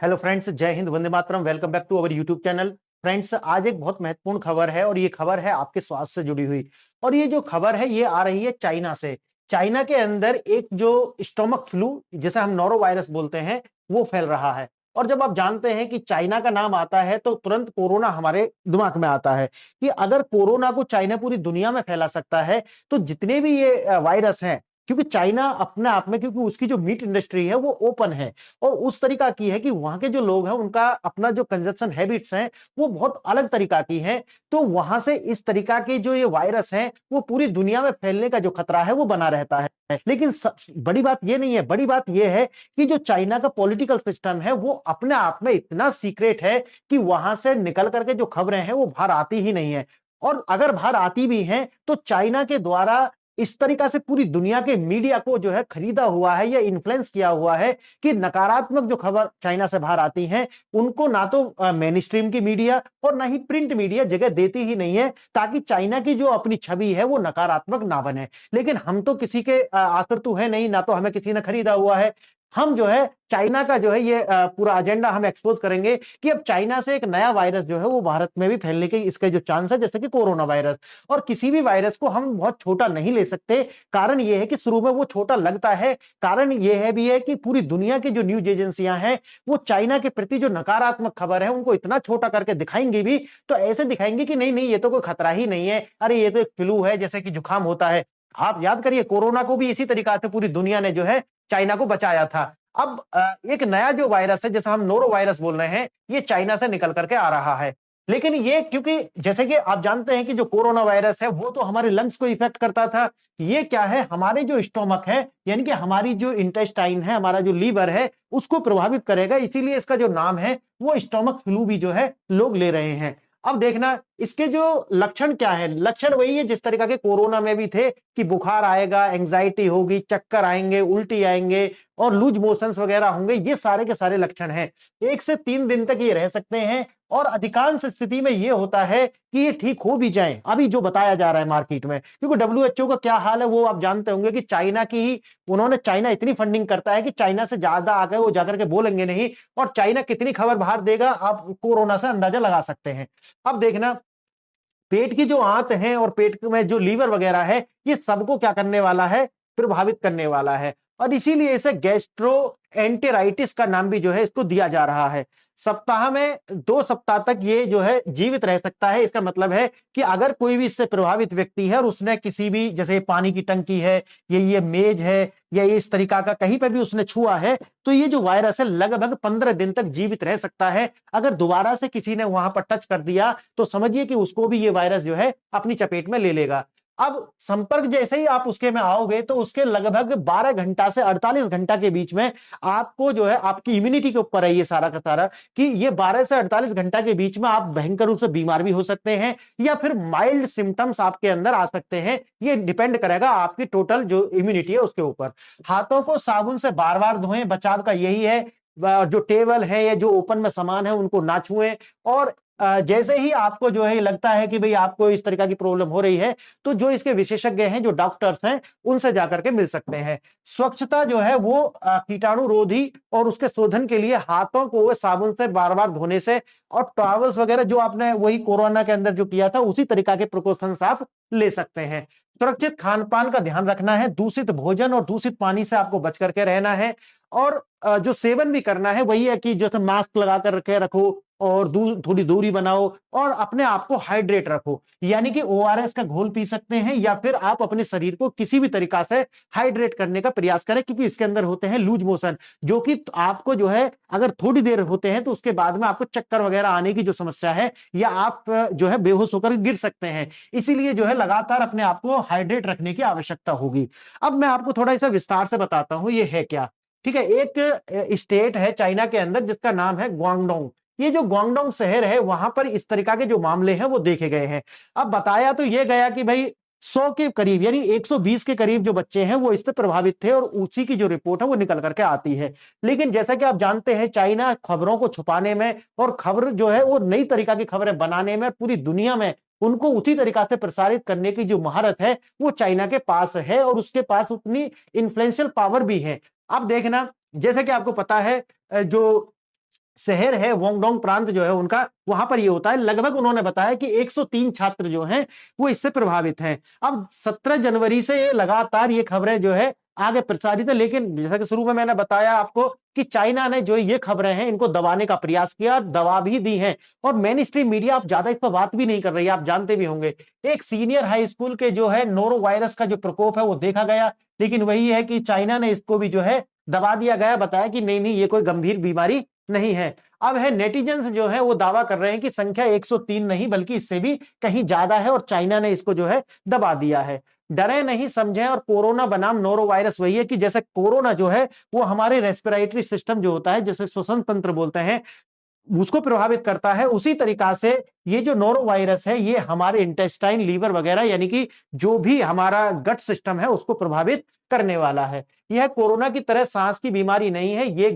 Hello friends, जय हिंद, वंदे मातरम। Welcome back to our YouTube channel. Friends, आज एक बहुत महत्वपूर्ण खबर है और ये खबर है आपके स्वास्थ्य से जुड़ी हुई। और ये जो खबर है ये आ रही है चाइना से। चाइना के अंदर एक जो स्टोमक फ्लू, जिसे हम नोरो वायरस बोलते हैं, वो फैल रहा है। और जब आप जानते हैं कि चाइना का नाम आता है तो तुरंत कोरोना हमारे दिमाग में आता है कि अगर कोरोना को चाइना पूरी दुनिया में फैला सकता है तो जितने भी ये वायरस हैं, क्योंकि चाइना अपने आप में, क्योंकि उसकी जो मीट इंडस्ट्री है वो ओपन है और उस तरीका की है कि वहां के जो लोग हैं उनका अपना जो कंजप्शन हैबिट्स हैं वो बहुत अलग तरीका की है। तो वहां से इस तरीका के जो ये वायरस हैं वो पूरी दुनिया में फैलने का जो खतरा है वो बना रहता है। लेकिन बड़ी बात ये नहीं है, बड़ी बात ये है कि जो चाइना का पॉलिटिकल सिस्टम है वो अपने आप में इतना सीक्रेट है कि वहां से निकल करके जो खबरें हैं वो बाहर आती ही नहीं है। और अगर बाहर आती भी हैं तो चाइना के द्वारा इस तरीका से पूरी दुनिया के मीडिया को जो है खरीदा हुआ है या इन्फ्लुएंस किया हुआ है कि नकारात्मक जो खबर चाइना से बाहर आती हैं उनको ना तो मेन स्ट्रीम की मीडिया और ना ही प्रिंट मीडिया जगह देती ही नहीं है, ताकि चाइना की जो अपनी छवि है वो नकारात्मक ना बने। लेकिन हम तो किसी के आश्रित है नहीं, ना तो हमें किसी ने खरीदा हुआ है। हम जो है चाइना का जो है ये पूरा एजेंडा हम एक्सपोज करेंगे कि अब चाइना से एक नया वायरस जो है वो भारत में भी फैलने के इसके जो चांस है, जैसे कि कोरोना वायरस। और किसी भी वायरस को हम बहुत छोटा नहीं ले सकते। कारण यह है कि शुरू में वो छोटा लगता है। कारण यह है भी है कि पूरी दुनिया की जो न्यूज एजेंसियां हैं वो चाइना के प्रति जो नकारात्मक खबर है उनको इतना छोटा करके दिखाएंगी भी, तो ऐसे दिखाएंगे कि नहीं नहीं, ये तो कोई खतरा ही नहीं है, अरे ये तो एक फ्लू है, जैसे कि जुकाम होता है। आप याद करिए, कोरोना को भी इसी तरीका से पूरी दुनिया ने जो है चाइना को बचाया था। अब एक नया जो वायरस है, जैसे हम नोरो वायरस बोल रहे हैं, ये चाइना से निकल करके आ रहा है। लेकिन ये, क्योंकि जैसे कि आप जानते हैं कि जो कोरोना वायरस है वो तो हमारे लंग्स को इफेक्ट करता था। ये क्या है, हमारे जो स्टोमक है, यानी कि हमारी जो इंटेस्टाइन है, हमारा जो लीवर है, उसको प्रभावित करेगा। इसीलिए इसका जो नाम है वो स्टोमक फ्लू भी जो है लोग ले रहे हैं। अब देखना इसके जो लक्षण क्या है। लक्षण वही है जिस तरीका के कोरोना में भी थे कि बुखार आएगा, एंजाइटी होगी, चक्कर आएंगे, उल्टी आएंगे और लूज मोशंस वगैरह होंगे। ये सारे के सारे लक्षण हैं। 1 से 3 दिन तक ये रह सकते हैं और अधिकांश स्थिति में ये होता है कि ये ठीक हो भी जाए, अभी जो बताया जा रहा है मार्केट में। क्योंकि डब्ल्यूएचओ का क्या हाल है वो आप जानते होंगे कि चाइना की ही, उन्होंने, चाइना इतनी फंडिंग करता है कि चाइना से ज्यादा आगे वो जाकर के बोलेंगे नहीं। और चाइना कितनी खबर बाहर देगा आप कोरोना से अंदाजा लगा सकते हैं। अब देखना, पेट की जो आंत है और पेट में जो लीवर वगैरह है, ये सबको क्या करने वाला है, प्रभावित करने वाला है। और इसीलिए इसे गैस्ट्रो एंटेराइटिस का नाम भी जो है इसको दिया जा रहा है। सप्ताह में 2 सप्ताह तक ये जो है जीवित रह सकता है। इसका मतलब है कि अगर कोई भी इससे प्रभावित व्यक्ति है और उसने किसी भी, जैसे पानी की टंकी है, ये मेज है, या ये इस तरीका का कहीं पर भी उसने छुआ है, तो ये जो वायरस है लगभग 15 दिन तक जीवित रह सकता है। अगर दोबारा से किसी ने वहां पर टच कर दिया तो समझिए कि उसको भी ये वायरस जो है अपनी चपेट में ले लेगा। अब संपर्क जैसे ही आप उसके में आओगे तो उसके लगभग 12 घंटा से 48 घंटा के बीच में आपको जो है, आपकी इम्यूनिटी के ऊपर है ये सारा का सारा, कि ये 12 से 48 घंटा के बीच में आप भयंकर रूप से बीमार भी हो सकते हैं या फिर माइल्ड सिम्टम्स आपके अंदर आ सकते हैं। ये डिपेंड करेगा आपकी टोटल जो इम्यूनिटी है उसके ऊपर। हाथों को साबुन से बार बार धोएं, बचाव का यही है। जो टेबल है या जो ओपन में सामान है उनको ना छुएं। और जैसे ही आपको जो है लगता है कि भाई आपको इस तरीका की प्रॉब्लम हो रही है तो जो इसके विशेषज्ञ हैं, जो डॉक्टर्स हैं, उनसे जाकर के मिल सकते हैं। स्वच्छता जो है वो कीटाणु रोधी और उसके शोधन के लिए हाथों को साबुन से बार बार धोने से और टॉवल्स वगैरह जो आपने वही कोरोना के अंदर जो किया था उसी तरीका के प्रिकॉशंस आप ले सकते हैं। सुरक्षित खान पान का ध्यान रखना है, दूषित भोजन और दूषित पानी से आपको बच करके रहना है। और जो सेवन भी करना है वही है कि जैसे मास्क लगा कर रखे रखो और थोड़ी दूरी बनाओ और अपने आप को हाइड्रेट रखो। यानी कि ओआरएस का घोल पी सकते हैं या फिर आप अपने शरीर को किसी भी तरीका से हाइड्रेट करने का प्रयास करें, क्योंकि इसके अंदर होते हैं लूज मोशन, जो कि आपको जो है अगर थोड़ी देर होते हैं तो उसके बाद में आपको चक्कर वगैरह आने की जो समस्या है या आप जो है बेहोश होकर गिर सकते हैं। इसीलिए जो है लगातार अपने आप को हाइड्रेट रखने की आवश्यकता होगी। अब मैं आपको थोड़ा सा विस्तार से बताता हूं ये है क्या। ठीक है, एक स्टेट है चाइना के अंदर जिसका नाम है ग्वांगडोंग। ये जो ग्वांगडोंग शहर है वहां पर इस तरीका के जो मामले हैं वो देखे गए हैं। अब बताया तो ये गया कि भाई 100 के करीब यानी 120 के करीब जो बच्चे हैं वो इससे प्रभावित थे और उसी की जो रिपोर्ट है वो निकल करके आती है। लेकिन जैसा कि आप जानते हैं चाइना खबरों को छुपाने में और खबर जो है वो नई तरीका की खबरें बनाने में पूरी दुनिया में उनको उसी तरीका से प्रसारित करने की जो महारत है वो चाइना के पास है और उसके पास उतनी इन्फ्लुएंशियल पावर भी है। अब देखना, जैसे कि आपको पता है जो शहर है वोंगडोंग प्रांत जो है उनका, वहां पर ये होता है। लगभग उन्होंने बताया कि 103 छात्र जो हैं वो इससे प्रभावित हैं। अब 17 जनवरी से ये लगातार ये खबरें जो है आगे प्रसारित है, लेकिन जैसा कि शुरू में मैंने बताया आपको कि चाइना ने जो ये खबरें हैं इनको दबाने का प्रयास किया, दबा भी दी हैं, और मेन स्ट्रीम मीडिया आप ज्यादा इस पर बात भी नहीं कर रही है, आप जानते भी होंगे। एक सीनियर हाई स्कूल के जो है नोरो वायरस का जो प्रकोप है वो देखा गया, लेकिन वही है कि चाइना ने इसको भी जो है दबा दिया गया, बताया कि नहीं नहीं ये कोई गंभीर बीमारी नहीं है। अब है नेटिजन्स जो है वो दावा कर रहे हैं कि संख्या 103 नहीं बल्कि इससे भी कहीं ज्यादा है और चाइना ने इसको जो है दबा दिया है। डरे नहीं समझे, और कोरोना बनाम नोरो वायरस वही है कि जैसे कोरोना जो है वो हमारे रेस्पिरेटरी सिस्टम जो होता है, जैसे श्वसन तंत्र बोलते हैं, उसको प्रभावित करता है। उसी तरीका से ये जो नोरो वायरस है ये हमारे इंटेस्टाइन, लीवर वगैरह यानी कि जो भी हमारा गट सिस्टम है उसको प्रभावित करने वाला है। यह कोरोना की तरह सांस की बीमारी नहीं है, ये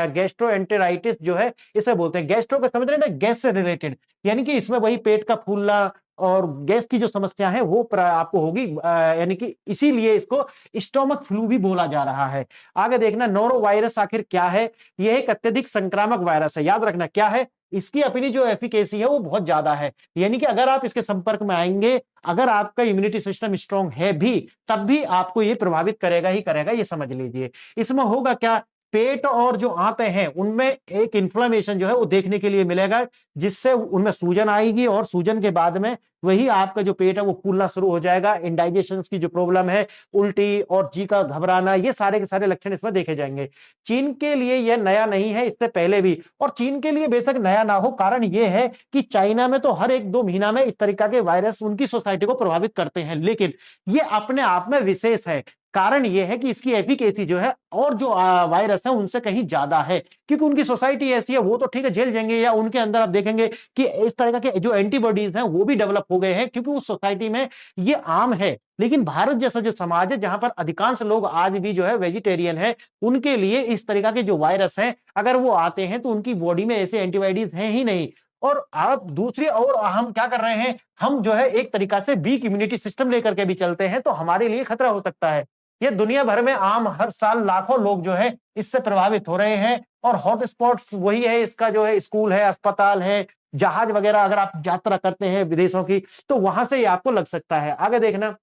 गैस्ट्रोएंटेराइटिस जो है इसे बोलते हैं। गैस्ट्रो का समझ रहे हैं ना, गैस से रिलेटेड, यानी कि इसमें वही पेट का फूलना और गैस की जो समस्या है वो आपको होगी, यानी कि इसीलिए इसको स्टोमक फ्लू भी बोला जा रहा है। आगे देखना नोरो वायरस आखिर क्या है। यह एक अत्यधिक संक्रामक वायरस है। याद रखना क्या है, इसकी अपनी जो एफिकेसी है वो बहुत ज्यादा है, यानी कि अगर आप इसके संपर्क में आएंगे, अगर आपका इम्यूनिटी सिस्टम स्ट्रांग है भी, तब भी आपको ये प्रभावित करेगा ही करेगा, ये समझ लीजिए। इसमें होगा क्या, पेट और जो आंतें हैं उनमें एक इन्फ्लेमेशन जो है वो देखने के लिए मिलेगा, जिससे उनमें सूजन आएगी और सूजन के बाद में वही आपका जो पेट है वो फूलना शुरू हो जाएगा। इंडाइजेशन की जो प्रॉब्लम है, उल्टी और जी का घबराना, ये सारे के सारे लक्षण इसमें देखे जाएंगे। चीन के लिए यह नया नहीं है, इससे पहले भी, और चीन के लिए बेशक नया ना हो, कारण यह है कि चाइना में तो हर 1-2 महीना में इस तरीका के वायरस उनकी सोसाइटी को प्रभावित करते हैं, लेकिन ये अपने आप में विशेष है। कारण यह है कि इसकी एफिकेसी जो है और जो वायरस है उनसे कहीं ज्यादा है, क्योंकि उनकी सोसाइटी ऐसी है, वो तो ठीक है झेल जाएंगे, या उनके अंदर आप देखेंगे कि इस तरह के जो एंटीबॉडीज हैं वो भी डेवलप हो गए हैं, क्योंकि उस सोसाइटी में ये आम है। लेकिन भारत जैसा जो समाज है जहां पर अधिकांश लोग आज भी जो है वेजिटेरियन है, उनके लिए इस तरीका के जो वायरस हैं अगर वो आते हैं तो उनकी बॉडी में ऐसे एंटीबॉडीज हैं ही नहीं। और आप दूसरी और हम क्या कर रहे हैं, हम जो है एक तरीका से वीक इम्यूनिटी सिस्टम लेकर के भी चलते हैं, तो हमारे लिए खतरा हो सकता है। ये दुनिया भर में आम, हर साल लाखों लोग जो है इससे प्रभावित हो रहे हैं, और हॉटस्पॉट्स वही है इसका, जो है स्कूल है, अस्पताल है, जहाज वगैरह अगर आप यात्रा करते हैं विदेशों की, तो वहां से ये आपको लग सकता है। आगे देखना,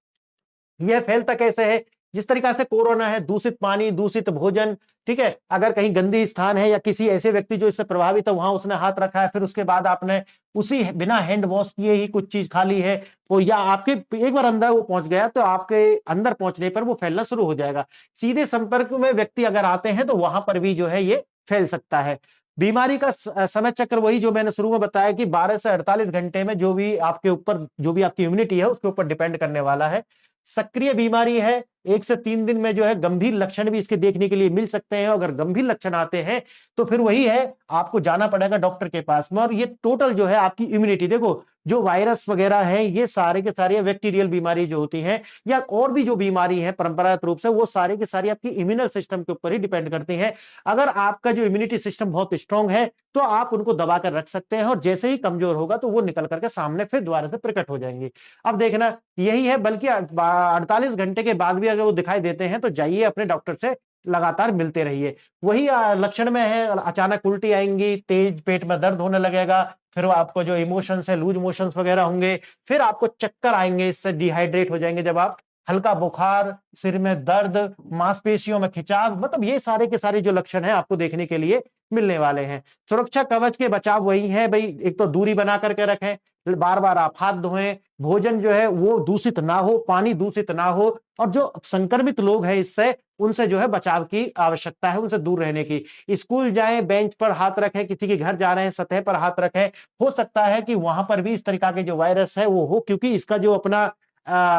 यह फैलता कैसे है, जिस तरीका से कोरोना है, दूषित पानी, दूषित भोजन, ठीक है, अगर कहीं गंदी स्थान है या किसी ऐसे व्यक्ति जो इससे प्रभावित है वहां उसने हाथ रखा है, फिर उसके बाद आपने उसी बिना हैंड वॉश किए ही कुछ चीज खा ली है, तो या आपके एक बार अंदर वो पहुंच गया तो आपके अंदर पहुंचने पर वो फैलना शुरू हो जाएगा। सीधे संपर्क में व्यक्ति अगर आते हैं तो वहां पर भी जो है ये फैल सकता है। बीमारी का समय चक्र वही जो मैंने शुरू में बताया कि 12 से 48 घंटे में जो भी आपके ऊपर, जो भी आपकी इम्यूनिटी है उसके ऊपर डिपेंड करने वाला है। सक्रिय बीमारी है, 1 से 3 दिन में जो है गंभीर लक्षण भी इसके देखने के लिए मिल सकते हैं। अगर गंभीर लक्षण आते हैं तो फिर वही है, आपको जाना पड़ेगा डॉक्टर के पास में। और ये टोटल जो है आपकी इम्यूनिटी, देखो जो वायरस वगैरह है ये सारे के सारे बैक्टीरियल बीमारी जो होती हैं या और भी जो बीमारी है परंपरागत रूप से, वो सारे के सारे आपकी इम्यूनल सिस्टम के ऊपर ही डिपेंड करती हैं। अगर आपका जो इम्यूनिटी सिस्टम बहुत स्ट्रांग है तो आप उनको दबा कर रख सकते हैं, और जैसे ही कमजोर होगा तो वो निकल करके सामने फिर दोबारा से प्रकट हो जाएंगे। अब देखना यही है, बल्कि 48 घंटे के बाद भी अगर वो दिखाई देते हैं तो जाइए अपने डॉक्टर से लगातार मिलते रहिए। वही लक्षण में है, अचानक उल्टी आएंगी, तेज पेट में दर्द होने लगेगा, फिर आपको जो इमोशंस है, लूज मोशंस वगैरह होंगे, फिर आपको चक्कर आएंगे, इससे डिहाइड्रेट हो जाएंगे जब आप, हल्का बुखार, सिर में दर्द, मांसपेशियों में खिंचाव, मतलब ये सारे के सारे जो लक्षण हैं आपको देखने के लिए मिलने वाले हैं। सुरक्षा कवच के बचाव वही है भाई, एक तो दूरी बना करके रखें, बार बार आप हाथ धोएं, भोजन जो है वो दूषित ना हो, पानी दूषित ना हो, और जो संक्रमित लोग हैं इससे, उनसे जो है बचाव की आवश्यकता है, उनसे दूर रहने की। स्कूल जाएं, बेंच पर हाथ रखें, किसी के घर जा रहे हैं सतह पर हाथ रखें, हो सकता है कि वहां पर भी इस तरीका के जो वायरस है वो हो, क्योंकि इसका जो अपना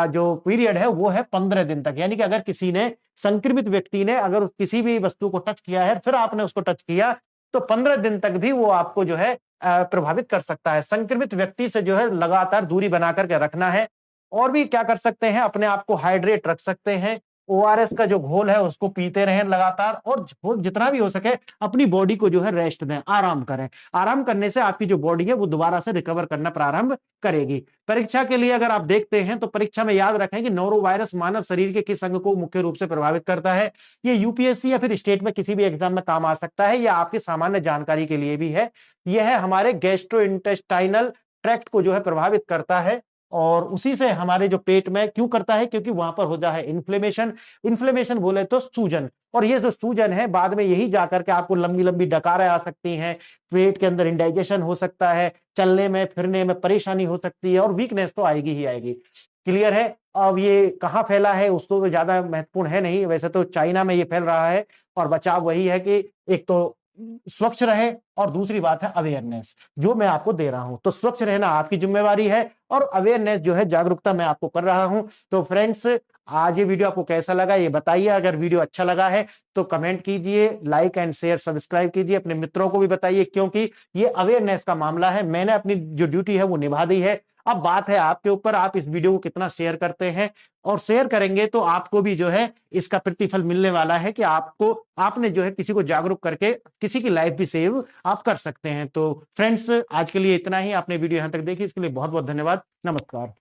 जो पीरियड है वो है 15 दिन तक। यानी कि अगर किसी ने, संक्रमित व्यक्ति ने अगर किसी भी वस्तु को टच किया है, फिर आपने उसको टच किया, तो 15 दिन तक भी वो आपको जो है प्रभावित कर सकता है। संक्रमित व्यक्ति से जो है लगातार दूरी बना करके रखना है। और भी क्या कर सकते हैं, अपने आप को हाइड्रेट रख सकते हैं, ओआरएस का जो घोल है उसको पीते रहें लगातार, और जितना भी हो सके अपनी बॉडी को जो है रेस्ट दें, आराम करें। आराम करने से आपकी जो बॉडी है वो दोबारा से रिकवर करना प्रारंभ करेगी। परीक्षा के लिए अगर आप देखते हैं तो परीक्षा में याद रखें कि नोरो वायरस मानव शरीर के किस अंग को मुख्य रूप से प्रभावित करता है। ये यूपीएससी या फिर स्टेट में किसी भी एग्जाम में काम आ सकता है, या आपकी सामान्य जानकारी के लिए भी है। यह है हमारे गैस्ट्रो इंटेस्टाइनल ट्रैक्ट को जो है प्रभावित करता है, और उसी से हमारे जो पेट में क्यों करता है, क्योंकि वहां पर होता है इन्फ्लेमेशन। इन्फ्लेमेशन बोले तो सूजन, और ये जो सूजन है बाद में यही जाकर के आपको लंबी लंबी डकारें आ सकती हैं, पेट के अंदर इंडाइजेशन हो सकता है, चलने में फिरने में परेशानी हो सकती है, और वीकनेस तो आएगी ही आएगी। क्लियर है। अब ये कहाँ फैला है उसको तो ज्यादा महत्वपूर्ण है नहीं, वैसे तो चाइना में ये फैल रहा है, और बचाव वही है कि एक तो स्वच्छ रहे, और दूसरी बात है अवेयरनेस जो मैं आपको दे रहा हूं। तो स्वच्छ रहना आपकी जिम्मेवारी है, और अवेयरनेस जो है जागरूकता मैं आपको कर रहा हूं। तो फ्रेंड्स, आज ये वीडियो आपको कैसा लगा ये बताइए। अगर वीडियो अच्छा लगा है तो कमेंट कीजिए, लाइक एंड शेयर सब्सक्राइब कीजिए, अपने मित्रों को भी बताइए, क्योंकि ये अवेयरनेस का मामला है। मैंने अपनी जो ड्यूटी है वो निभा दी है। अब बात है आपके ऊपर, आप इस वीडियो को कितना शेयर करते हैं, और शेयर करेंगे तो आपको भी जो है इसका प्रतिफल मिलने वाला है कि आपको आपने जो है किसी को जागरूक करके किसी की लाइफ भी सेव आप कर सकते हैं। तो फ्रेंड्स, आज के लिए इतना ही। आपने वीडियो यहां तक देखी इसके लिए बहुत बहुत धन्यवाद। नमस्कार।